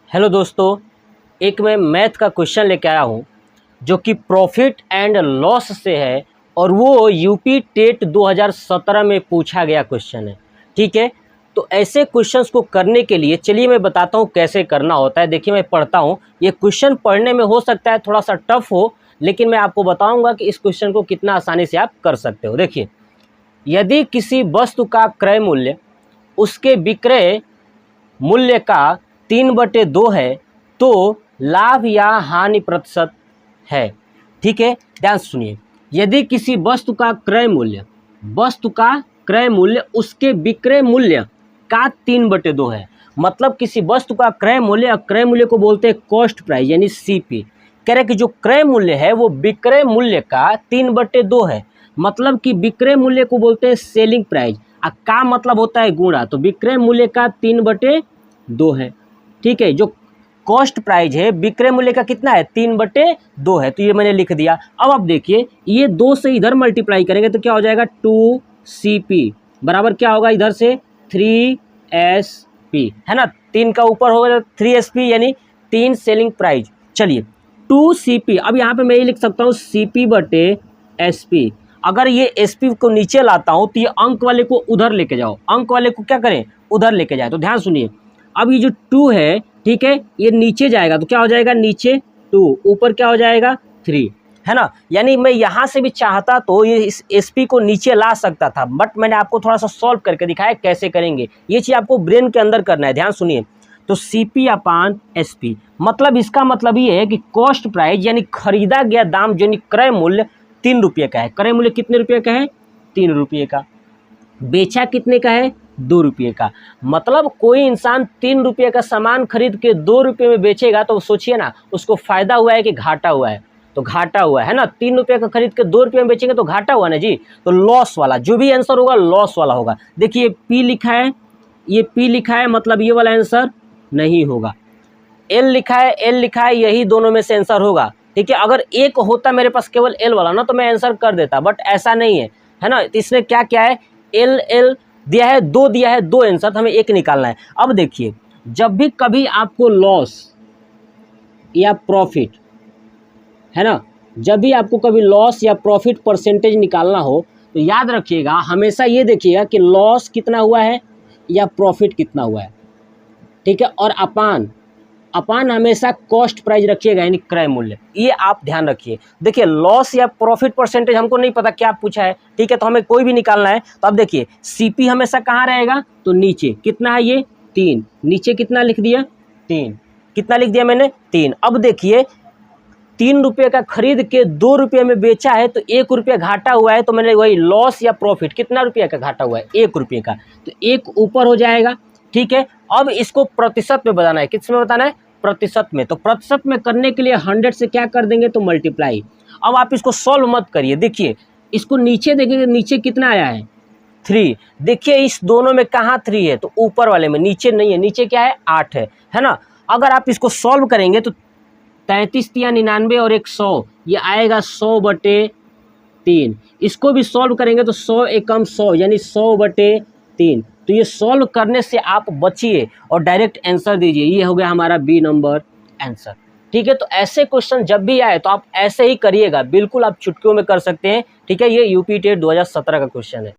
Hello दोस्तों, एक मैं मैथ का क्वेश्चन लेके आया हूँ जो कि प्रॉफिट एंड लॉस से है और वो यूपी टेट 2017 में पूछा गया क्वेश्चन है। ठीक है, तो ऐसे क्वेश्चंस को करने के लिए चलिए मैं बताता हूँ कैसे करना होता है। देखिए मैं पढ़ता हूँ, ये क्वेश्चन पढ़ने में हो सकता है थोड़ा सा टफ हो, लेकिन मैं आपको बताऊँगा कि इस क्वेश्चन को कितना आसानी से आप कर सकते हो। देखिए, यदि किसी वस्तु का क्रय मूल्य उसके विक्रय मूल्य का 3/2 है तो लाभ या हानि प्रतिशत है। ठीक है, ध्यान से सुनिए। यदि किसी वस्तु का क्रय मूल्य उसके विक्रय मूल्य का 3/2 है, मतलब किसी वस्तु का क्रय मूल्य को बोलते हैं कॉस्ट प्राइस यानी सीपी। कह रहे कि जो क्रय मूल्य है वो विक्रय मूल्य का 3/2 है, मतलब कि विक्रय मूल्य को बोलते हैं सेलिंग प्राइस। का मतलब होता है गुणा, तो विक्रय मूल्य का 3/2 है। ठीक है, जो कॉस्ट प्राइस है विक्रय मूल्य का कितना है 3/2 है, तो ये मैंने लिख दिया। अब आप देखिए, ये 2 से इधर मल्टीप्लाई करेंगे तो क्या हो जाएगा 2CP बराबर क्या होगा इधर से 3SP, है ना। 3 का ऊपर होगा 3SP यानी 3 सेलिंग प्राइस। चलिए 2CP, अब यहाँ पे मैं ये लिख सकता हूँ CP/SP। अगर ये SP को नीचे लाता हूँ तो ये अंक वाले को उधर लेके जाओ, अंक वाले को क्या करें उधर लेके जाए। तो ध्यान सुनिए, अब ये जो 2 है, ठीक है, ये नीचे जाएगा तो क्या हो जाएगा नीचे 2, ऊपर क्या हो जाएगा 3, है ना। यानी मैं यहाँ से भी चाहता तो ये इस SP को नीचे ला सकता था, बट मैंने आपको थोड़ा सा सॉल्व करके दिखाया कैसे करेंगे। ये चीज़ आपको ब्रेन के अंदर करना है, ध्यान सुनिए। तो CP/SP मतलब इसका मतलब ये है कि कॉस्ट प्राइस यानी खरीदा गया दाम यानी क्रय मूल्य 3 रुपये का है। क्रय मूल्य कितने रुपये का है 3 रुपये का, बेचा कितने का है 2 रुपये का। मतलब कोई इंसान 3 रुपये का सामान खरीद के 2 रुपये में बेचेगा तो सोचिए ना उसको फायदा हुआ है कि घाटा हुआ है। तो घाटा हुआ है ना, 3 रुपये का खरीद के 2 रुपये में बेचेंगे तो घाटा हुआ ना जी। तो लॉस वाला जो भी आंसर होगा लॉस वाला होगा। देखिए P लिखा है, ये P लिखा है, मतलब ये वाला आंसर नहीं होगा। L लिखा है, यही दोनों में से आंसर होगा। ठीक है, अगर एक होता मेरे पास केवल L वाला ना तो मैं आंसर कर देता, बट ऐसा नहीं है ना। तो इसने क्या क्या है L दिया है, 2 दिया है, 2 आंसर, तो हमें एक निकालना है। अब देखिए, जब भी कभी आपको लॉस या प्रॉफिट, है ना, जब भी आपको कभी लॉस या प्रॉफिट परसेंटेज निकालना हो तो याद रखिएगा, हमेशा ये देखिएगा कि लॉस कितना हुआ है या प्रॉफिट कितना हुआ है। ठीक है, और अपान हमेशा कॉस्ट प्राइस रखिएगा यानी क्रय मूल्य, ये आप ध्यान रखिए। देखिए लॉस या प्रॉफिट परसेंटेज हमको नहीं पता क्या पूछा है, ठीक है, तो हमें कोई भी निकालना है। तो अब देखिए CP हमेशा कहाँ रहेगा तो नीचे, कितना है ये 3, नीचे कितना लिख दिया 3, कितना लिख दिया मैंने 3। अब देखिए 3 रुपये का खरीद के 2 रुपये में बेचा है तो 1 रुपया घाटा हुआ है, तो मैंने वही लॉस या प्रॉफिट कितना रुपये का घाटा हुआ है 1 रुपये का, तो 1 ऊपर हो जाएगा। ठीक है, अब इसको प्रतिशत में बताना है, किस में बताना है प्रतिशत में। तो प्रतिशत में करने के लिए 100 से क्या कर देंगे तो मल्टीप्लाई। अब आप इसको सॉल्व मत करिए, देखिए इसको नीचे देखेंगे, नीचे कितना आया है 3। देखिए इस दोनों में कहाँ 3 है तो ऊपर वाले में, नीचे नहीं है, नीचे क्या है 8 है ना। अगर आप इसको सॉल्व करेंगे तो 33 या 99 और 100, ये आएगा 100/3। इसको भी सॉल्व करेंगे तो 100 एकम 100 यानी 100/3। तो ये सॉल्व करने से आप बचिए और डायरेक्ट आंसर दीजिए। ये हो गया हमारा B नंबर आंसर। ठीक है, तो ऐसे क्वेश्चन जब भी आए तो आप ऐसे ही करिएगा, बिल्कुल आप चुटकियों में कर सकते हैं। ठीक है, ये यूपी टेट 2017 का क्वेश्चन है।